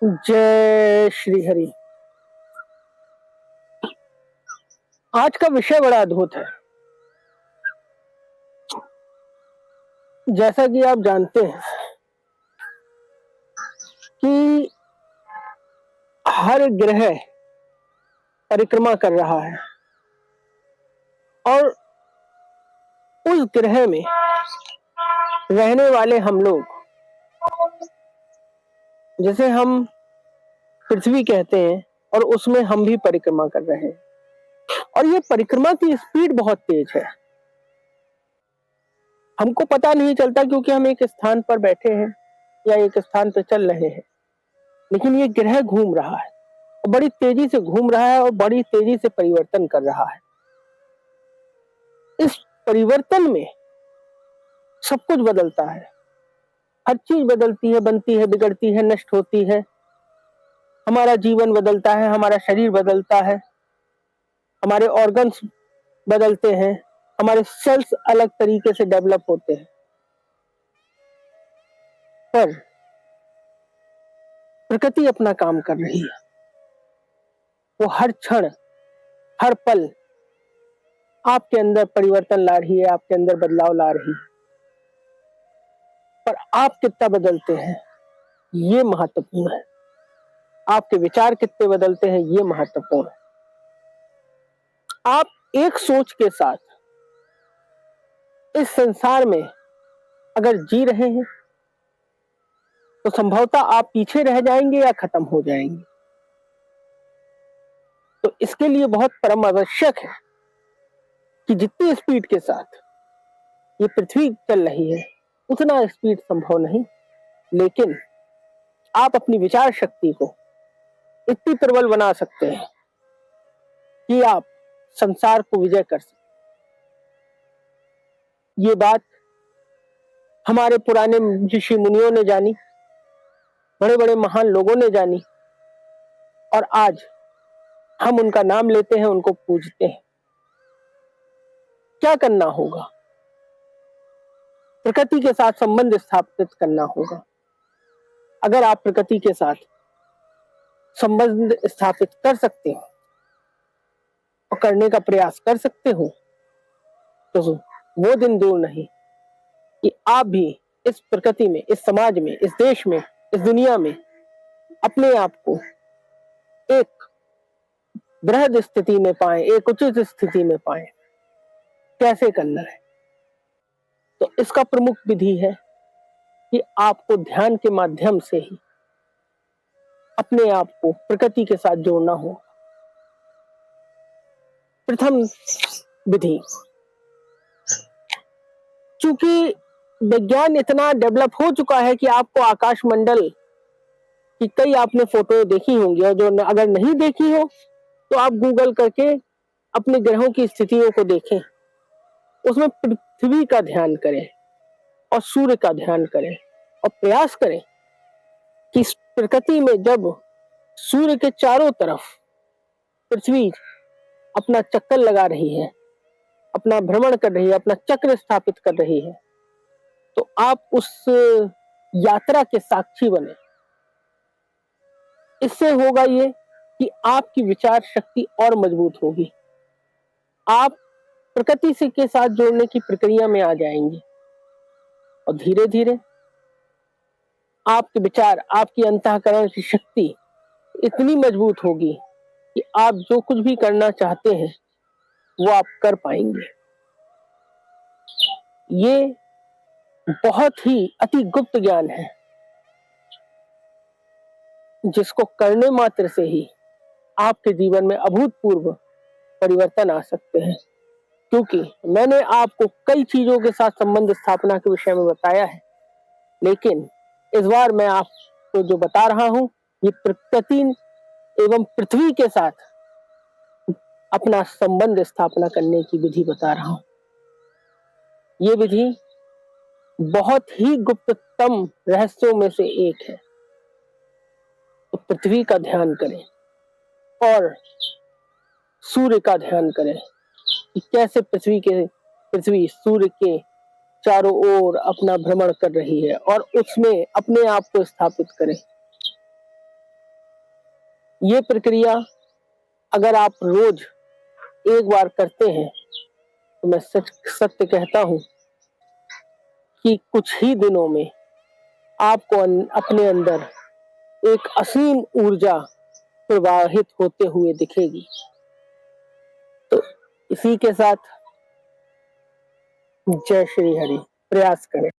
जय श्री हरि। आज का विषय बड़ा अद्भुत है। जैसा कि आप जानते हैं कि हर ग्रह परिक्रमा कर रहा है और उस ग्रह में रहने वाले हम लोग, जिसे हम पृथ्वी कहते हैं, और उसमें हम भी परिक्रमा कर रहे हैं। और ये परिक्रमा की स्पीड बहुत तेज है। हमको पता नहीं चलता क्योंकि हम एक स्थान पर बैठे हैं या एक स्थान पर चल रहे हैं, लेकिन ये ग्रह घूम रहा है और बड़ी तेजी से घूम रहा है और बड़ी तेजी से परिवर्तन कर रहा है। इस परिवर्तन में सब कुछ बदलता है, हर चीज बदलती है, बनती है, बिगड़ती है, नष्ट होती है। हमारा जीवन बदलता है, हमारा शरीर बदलता है, हमारे ऑर्गन्स बदलते हैं, हमारे सेल्स अलग तरीके से डेवलप होते हैं। पर प्रकृति अपना काम कर रही है। वो हर क्षण, हर पल आपके अंदर परिवर्तन ला रही है, आपके अंदर बदलाव ला रही है। पर आप कितना बदलते हैं, ये महत्वपूर्ण है। आपके विचार कितने बदलते हैं, ये महत्वपूर्ण है। आप एक सोच के साथ इस संसार में अगर जी रहे हैं तो संभवतः आप पीछे रह जाएंगे या खत्म हो जाएंगे। तो इसके लिए बहुत परम आवश्यक है कि जितनी स्पीड के साथ ये पृथ्वी चल रही है उतना स्पीड संभव नहीं, लेकिन आप अपनी विचार शक्ति को इतनी प्रबल बना सकते हैं कि आप संसार को विजय कर सकें। ये बात हमारे पुराने ऋषि मुनियों ने जानी, बड़े बड़े महान लोगों ने जानी, और आज हम उनका नाम लेते हैं, उनको पूजते हैं। क्या करना होगा? प्रकृति के साथ संबंध स्थापित करना होगा। अगर आप प्रकृति के साथ संबंध स्थापित कर सकते हो और करने का प्रयास कर सकते हो तो वो दिन दूर नहीं कि आप भी इस प्रकृति में, इस समाज में, इस देश में, इस दुनिया में अपने आप को एक बृहद स्थिति में पाए, एक उचित स्थिति में पाए। कैसे करना है? तो इसका प्रमुख विधि है कि आपको ध्यान के माध्यम से ही अपने आप को प्रकृति के साथ जोड़ना हो। प्रथम विधि, चूंकि विज्ञान इतना डेवलप हो चुका है कि आपको आकाश मंडल की कई आपने फोटो देखी होंगी, और जो अगर नहीं देखी हो तो आप गूगल करके अपने ग्रहों की स्थितियों को देखें। उसमें पृथ्वी का ध्यान करें और सूर्य का ध्यान करें और प्रयास करें कि इस प्रकृति में जब सूर्य के चारों तरफ पृथ्वी अपना चक्कर लगा रही है, अपना भ्रमण कर रही है, अपना चक्र स्थापित कर रही है, तो आप उस यात्रा के साक्षी बने। इससे होगा ये कि आपकी विचार शक्ति और मजबूत होगी। आप प्रकृति से के साथ जोड़ने की प्रक्रिया में आ जाएंगे और धीरे धीरे आपके विचार, आपकी अंतःकरण की शक्ति इतनी मजबूत होगी कि आप जो कुछ भी करना चाहते हैं वो आप कर पाएंगे। ये बहुत ही अति गुप्त ज्ञान है जिसको करने मात्र से ही आपके जीवन में अभूतपूर्व परिवर्तन आ सकते हैं। क्योंकि मैंने आपको कई चीजों के साथ संबंध स्थापना के विषय में बताया है, लेकिन इस बार मैं आपको जो बता रहा हूं ये प्रकृति एवं पृथ्वी के साथ अपना संबंध स्थापना करने की विधि बता रहा हूं। ये विधि बहुत ही गुप्ततम रहस्यों में से एक है। तो पृथ्वी का ध्यान करें और सूर्य का ध्यान करें कि कैसे पृथ्वी सूर्य के चारों ओर अपना भ्रमण कर रही है और उसमें अपने आप को स्थापित करें। ये प्रक्रिया अगर आप रोज एक बार करते हैं तो मैं सत्य कहता हूं कि कुछ ही दिनों में आपको अपने अंदर एक असीम ऊर्जा प्रवाहित होते हुए दिखेगी। तो इसी के साथ जय श्री हरि। प्रयास करें।